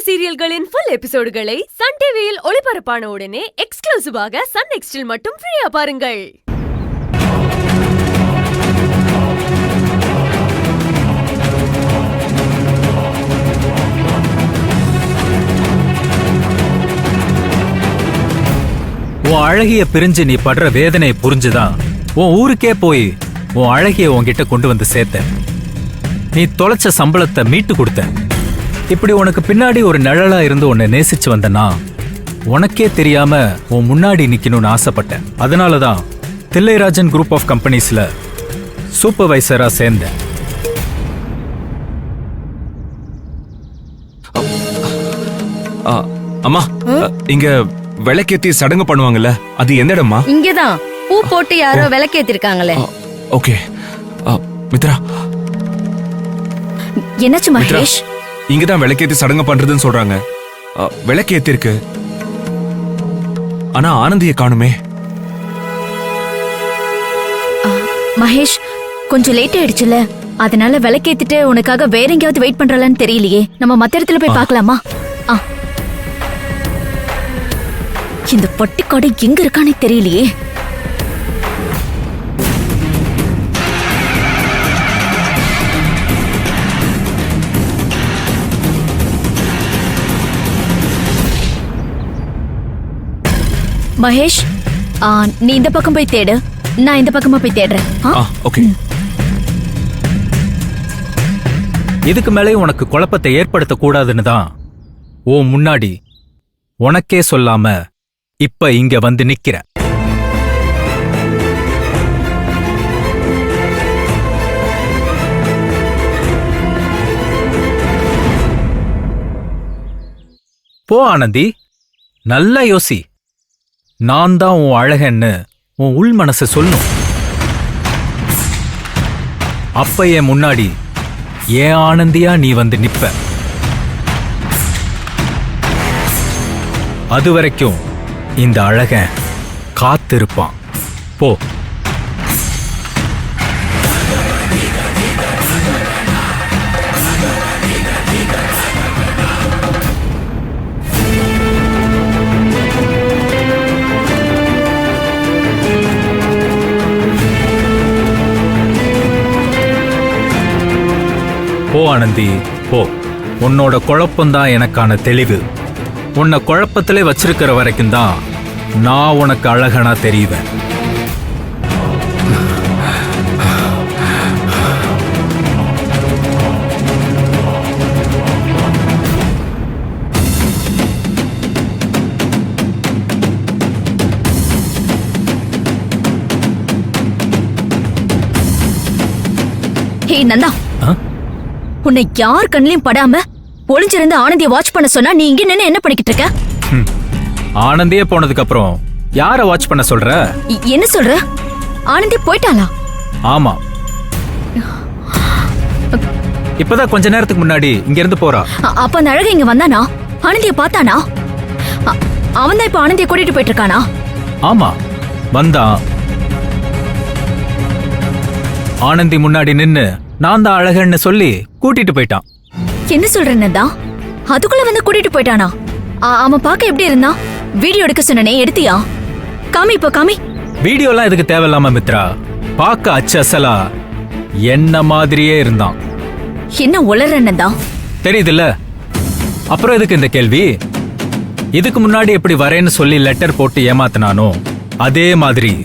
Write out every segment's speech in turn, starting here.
சீரியல்களின் full எபிசோடுகளை Sun டிவியில் ஒளிபரப்பான உடனே எக்ஸ்க்ளூசிவாக சன் நெக்ஸ்டில் மட்டும் ஃப்ரீயா பாருங்கள். உன் அழகிய பிரிஞ்சு நீ படுற வேதனை புரிஞ்சுதான் உன் ஊருக்கே போய் உன் அழகிய உன்கிட்ட கொண்டு வந்து சேர்த்த. நீ தொலைச்ச சம்பளத்தை மீட்டு கொடுத்த. இப்படி உனக்கு பின்னாடி ஒரு நிழலா இருந்து உன்னை நேசிச்சு வந்தனா உனக்கே தெரியாம உன் முன்னாடி நிக்கணும்னு ஆசைப்பட்டேன். அதனாலதான் தில்லைராஜன் குரூப் ஆஃப் கம்பெனிஸ்ல சூப்பர்வைசரா சேர்ந்தேன். அம்மா, இங்க விளக்கேத்தி சடங்கு பண்ணுவாங்கல்ல, அது எந்த இடமா? இங்கதான் பூ போட்டு யாரோ விளக்கேத்திருக்காங்களே. ஓகே மித்ரா. என்னாச்சு மகேஷ்? இங்கதான் விளக்கேத்தி சடங்கு பண்றதுன்னு சொல்றாங்க. விளக்கேத்தி இருக்கு, ஆனா ஆனந்தியை காணுமே. மகேஷ், கொஞ்சம் லேட் ஆயிடுச்சுல, அதனால விளக்கேத்திட்டு உனக்காக வேற எங்கேயாவது வெயிட் பண்றலான்னு தெரியலையே. நம்ம மத்த இடத்துல போய் பார்க்கலாமா? இந்த பட்டிக்காடு எங்க இருக்கானே தெரியலையே. மகேஷ், நீ இந்த பக்கம் போய் தேடு, நான் இந்த பக்கமா போய் தேடுறேன். ஓகே. இதுக்கு மேலே உனக்கு குழப்பத்தை ஏற்படுத்த கூடாதுன்னு தான் ஓ முன்னாடி உனக்கே சொல்லாம இப்ப இங்க வந்து நிக்கிற. போ ஆனந்தி, நல்லா யோசி. நான் தான் உன் அழகன்னு உன் உள் மனசு சொல்லும். அப்ப என் முன்னாடி ஏன் ஆனந்தியா நீ வந்து நிப்ப. அது வரைக்கும் இந்த அழகன் காத்திருப்பான். போ. போ ஆனந்தி, போ. உன்னோட குழப்பம்தான் எனக்கான தெளிவு. உன்னை குழப்பத்திலே வச்சிருக்கிற வரைக்கும் தான் நான் உனக்கு அழகனா தெரியுவேன். ஹே நந்தா, உன்னை யார் கண்ணிலையும் படாம ஒளிஞ்சிருந்து ஆனந்தியை வாட்ச் பண்ண சொன்னா நீ இங்க நின்னு என்ன பண்ணிக்கிட்டு இருக்க? ஆனந்தியே போனதுக்கு அப்புறம் யார வாட்ச் பண்ண சொல்ற? என்ன சொல்ற? ஆனந்தி போயிட்டாளா? ஆமா, இப்பதான் கொஞ்ச நேரத்துக்கு முன்னாடி இங்க இருந்து போறா. அப்ப அந்த அழகு இங்க வந்தானா? ஆனந்திய பார்த்தானா? அவன் தான் இப்ப ஆனந்தியை கூட்டிட்டு போயிட்டு இருக்கானா? ஆமா, வந்தான். ஆனந்தி முன்னாடி நின்னு நான் தான் அழகன்னு சொல்லி கூட்டிட்டு போயிட்டான். என்ன சொல்றேன்னா, அதுக்குள்ள வந்து கூட்டிட்டு போயிட்டானா? அவன் பார்க்க எப்படி இருந்தான்? வீடியோ எடுக்க சொன்னனே, எடுத்தியா? காமி, இப்ப காமி. வீடியோலாம் இதுக்கு தேவையில்லாம மித்ரா. பார்க்க அச்சு அசலா என்ன மாதிரியே இருந்தான். என்ன உளறன்னதா? தெரியுதுல்ல, அப்புறம் எதுக்கு இந்த கேள்வி? இதுக்கு முன்னாடி எப்படி வரேன்னு சொல்லி லெட்டர் போட்டு ஏமாத்தினானோ அதே மாதிரி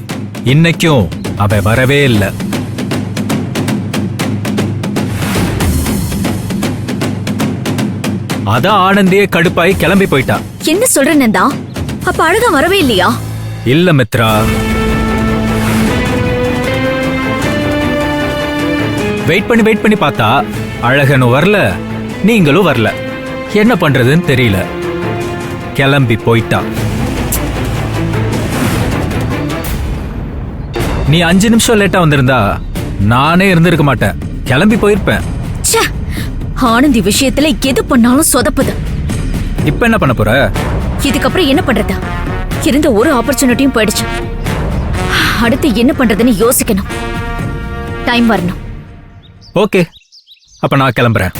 இன்னைக்கும் அவன் வரவே இல்லை. அதான் ஆனந்தியே கடுப்பாய் கிளம்பி போயிட்டா. என்ன சொல்றேன்னா, அப்ப அழகா வரவே இல்லையா? இல்ல மித்ரா, வெயிட் பண்ணி பார்த்தா அழகனும் வரல, நீங்களும் வரல. என்ன பண்றதுன்னு தெரியல, கிளம்பி போயிட்டா. நீ 5 நிமிஷம் லேட்டா வந்திருந்தா நானே இருந்திருக்க மாட்டேன், கிளம்பி போயிருப்பேன். ஆனந்தி விஷயத்துல எது பண்ணாலும் சொதப்புது. இப்ப என்ன பண்ண போற? இதுக்கப்புறம் என்ன பண்றது? இருந்த ஒரு ஆப்பர்ச்சுனிட்டியும் போயிடுச்சு. அடுத்து என்ன பண்றதுன்னு யோசிக்கணும். டைம் வரணும். ஓகே, அப்ப நான் கிளம்புறேன்.